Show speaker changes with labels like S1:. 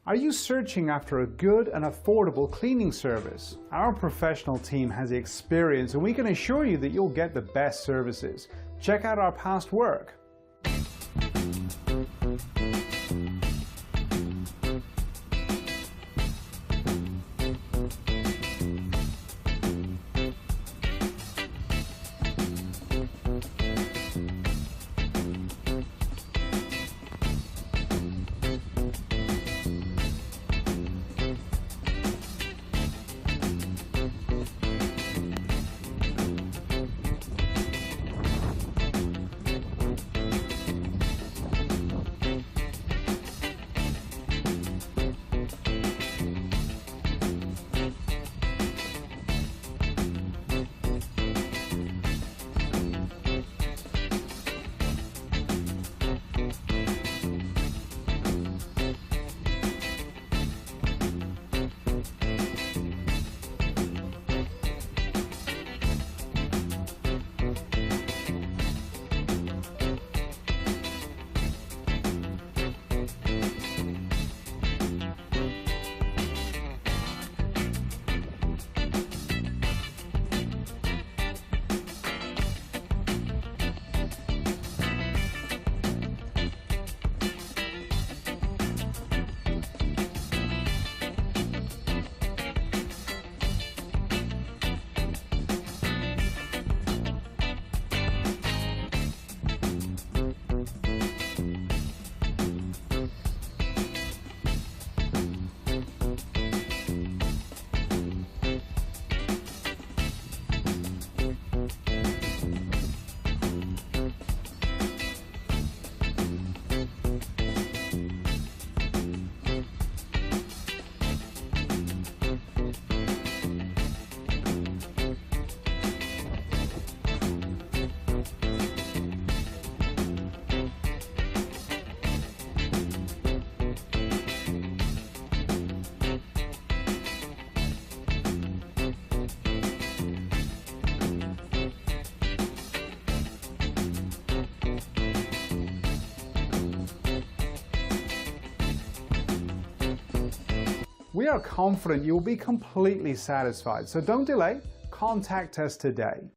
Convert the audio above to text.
S1: Are you searching after a good and affordable cleaning service? Our professional team has the experience and we can assure you that you'll get the best services. Check out our past work. We are confident you will be completely satisfied, so don't delay. Contact us today.